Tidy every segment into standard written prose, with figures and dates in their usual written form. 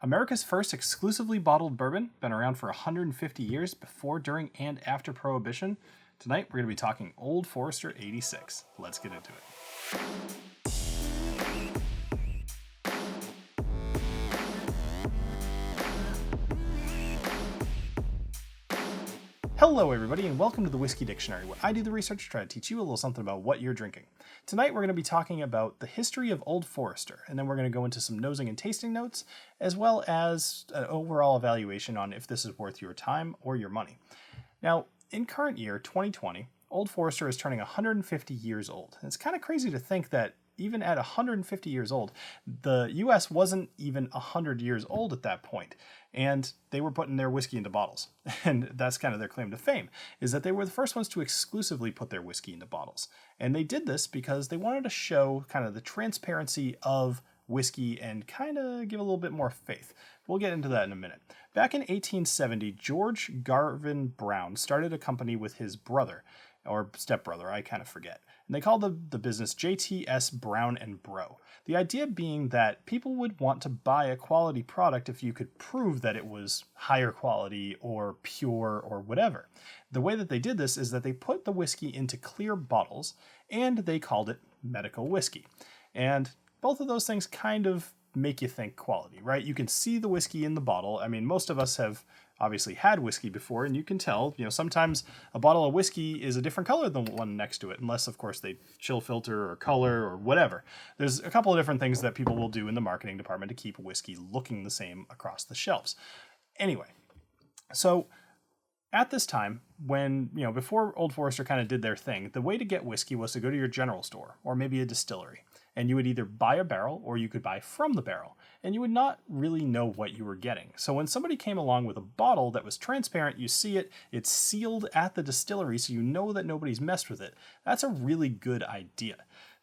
America's first exclusively bottled bourbon, been around for 150 years before, during, and after Prohibition. Tonight, we're going to be talking Old Forester 86. Let's get into it. Hello everybody and welcome to the Whiskey Dictionary, where I do the research to try to teach you a little something about what you're drinking. Tonight we're going to be talking about the history of Old Forester, and then we're going to go into some nosing and tasting notes, as well as an overall evaluation on if this is worth your time or your money. Now, in current year, 2020, Old Forester is turning 150 years old. And it's kind of crazy to think that even at 150 years old, the US wasn't even 100 years old at that point, and they were putting their whiskey into bottles. And that's kind of their claim to fame, is that they were the first ones to exclusively put their whiskey into bottles. And they did this because they wanted to show kind of the transparency of whiskey and kind of give a little bit more faith. We'll get into that in a minute. Back in 1870, George Garvin Brown started a company with his brother, or stepbrother, I kind of forget. And they called the business JTS Brown and Bro. The idea being that people would want to buy a quality product if you could prove that it was higher quality or pure or whatever. The way that they did this is that they put the whiskey into clear bottles and they called it medical whiskey. And both of those things kind of make you think quality, right? You can see the whiskey in the bottle. I mean, most of us have obviously had whiskey before, and you can tell, sometimes a bottle of whiskey is a different color than the one next to it, unless, of course, they chill filter or color or whatever. There's a couple of different things that people will do in the marketing department to keep whiskey looking the same across the shelves. Anyway, so at this time, when, before Old Forester kind of did their thing, the way to get whiskey was to go to your general store or maybe a distillery. And you would either buy a barrel or you could buy from the barrel. And you would not really know what you were getting. So when somebody came along with a bottle that was transparent, you see it, it's sealed at the distillery so you know that nobody's messed with it. That's a really good idea.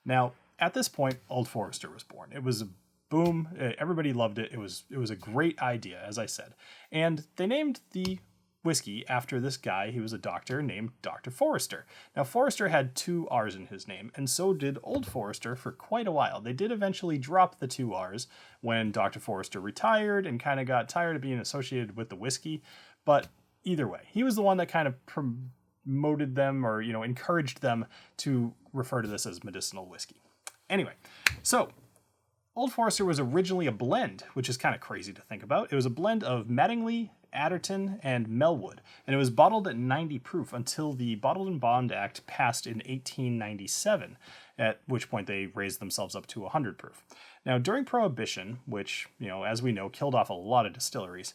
Now, at this point, Old Forester was born. It was a boom. Everybody loved it. It was a great idea, as I said. And they named the whiskey after this guy. He was a doctor named Dr. Forester. Now, Forester had two R's in his name, and so did Old Forester for quite a while. They did eventually drop the two R's when Dr. Forester retired and kind of got tired of being associated with the whiskey. But either way, he was the one that kind of promoted them or, encouraged them to refer to this as medicinal whiskey. Anyway, so Old Forester was originally a blend, which is kind of crazy to think about. It was a blend of Mattingly, Atherton, and Melwood, and it was bottled at 90 proof until the Bottled and Bond Act passed in 1897, at which point they raised themselves up to 100 proof. Now, during Prohibition, which, as we know, killed off a lot of distilleries,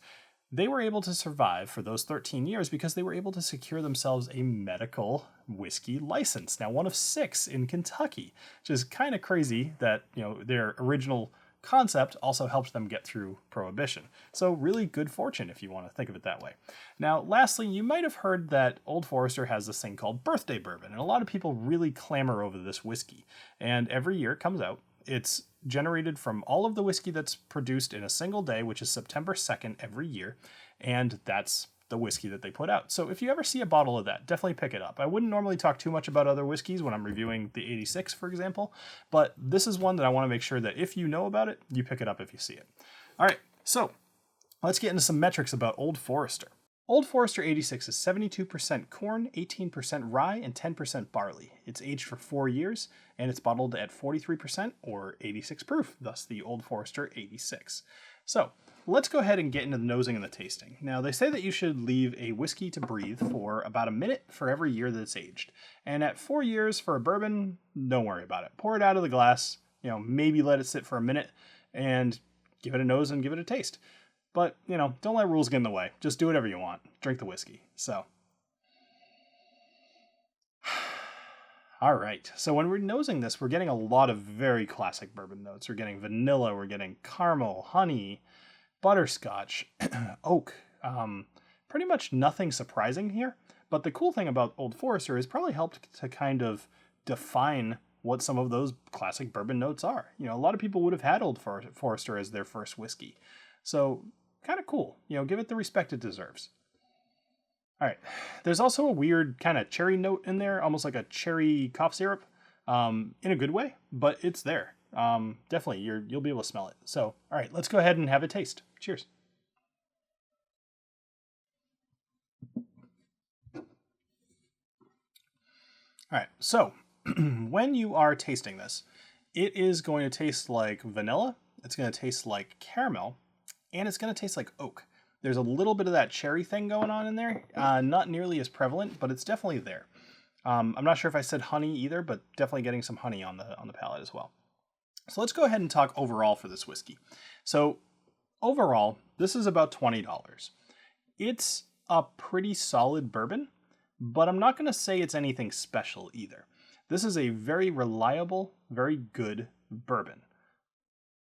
they were able to survive for those 13 years because they were able to secure themselves a medical whiskey license. Now, one of 6 in Kentucky, which is kind of crazy that, their original concept also helped them get through Prohibition. So really good fortune if you want to think of it that way. Now, lastly, you might have heard that Old Forester has this thing called birthday bourbon, and a lot of people really clamor over this whiskey. And every year it comes out. It's generated from all of the whiskey that's produced in a single day, which is September 2nd every year, and that's the whiskey that they put out. So if you ever see a bottle of that, definitely pick it up. I wouldn't normally talk too much about other whiskeys when I'm reviewing the 86, for example, but this is one that I want to make sure that if you know about it, you pick it up if you see it. All right, so let's get into some metrics about Old Forester. Old Forester 86 is 72% corn, 18% rye, and 10% barley. It's aged for 4 years, and it's bottled at 43% or 86 proof, thus the Old Forester 86. So let's go ahead and get into the nosing and the tasting. Now, they say that you should leave a whiskey to breathe for about a minute for every year that it's aged. And at 4 years for a bourbon, don't worry about it. Pour it out of the glass, maybe let it sit for a minute and give it a nose and give it a taste. But, don't let rules get in the way. Just do whatever you want. Drink the whiskey. So, all right. So when we're nosing this, we're getting a lot of very classic bourbon notes. We're getting vanilla, we're getting caramel, honey, butterscotch, oak. Pretty much nothing surprising here. But the cool thing about Old Forester is probably helped to kind of define what some of those classic bourbon notes are. A lot of people would have had Old Forester as their first whiskey. So kind of cool. Give it the respect it deserves. All right. There's also a weird kind of cherry note in there, almost like a cherry cough syrup, in a good way, but it's there. Definitely, you'll be able to smell it. So, all right, let's go ahead and have a taste. Cheers. All right, so when you are tasting this, it is going to taste like vanilla, it's going to taste like caramel, and it's going to taste like oak. There's a little bit of that cherry thing going on in there. Not nearly as prevalent, but it's definitely there. I'm not sure if I said honey either, but definitely getting some honey on the palate as well. So let's go ahead and talk overall for this whiskey. So overall, this is about $20. It's a pretty solid bourbon, but I'm not going to say it's anything special either. This is a very reliable, very good bourbon,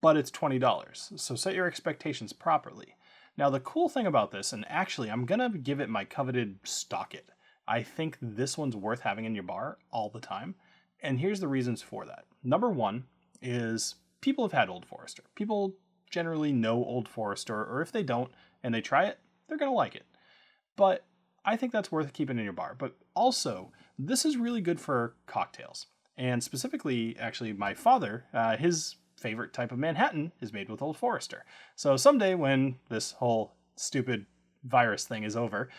but it's $20. So set your expectations properly. Now, the cool thing about this, and actually I'm going to give it my coveted stock it. I think this one's worth having in your bar all the time. And here's the reasons for that. Number one is people have had Old Forester. People generally know Old Forester, or if they don't and they try it, they're going to like it. But I think that's worth keeping in your bar. But also, this is really good for cocktails. And specifically, actually, my father, his favorite type of Manhattan is made with Old Forester. So someday when this whole stupid virus thing is over,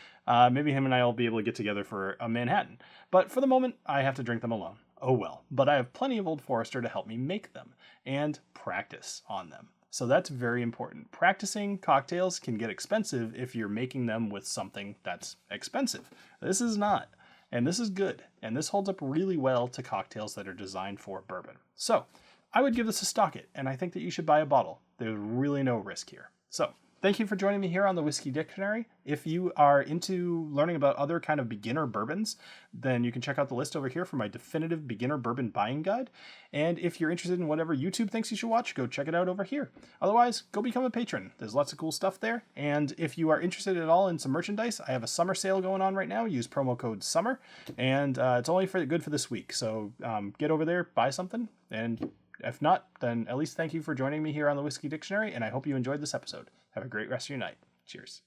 maybe him and I will be able to get together for a Manhattan. But for the moment, I have to drink them alone. Oh well. But I have plenty of Old Forester to help me make them and practice on them. So that's very important. Practicing cocktails can get expensive if you're making them with something that's expensive. This is not. And this is good. And this holds up really well to cocktails that are designed for bourbon. So I would give this a stock it, and I think that you should buy a bottle. There's really no risk here. So thank you for joining me here on the Whiskey Dictionary. If you are into learning about other kind of beginner bourbons, then you can check out the list over here for my definitive beginner bourbon buying guide. And if you're interested in whatever YouTube thinks you should watch, go check it out over here. Otherwise, go become a patron. There's lots of cool stuff there. And if you are interested at all in some merchandise, I have a summer sale going on right now. Use promo code SUMMER, and it's only good for this week. So get over there, buy something, and if not, then at least thank you for joining me here on the Whiskey Dictionary, and I hope you enjoyed this episode. Have a great rest of your night. Cheers.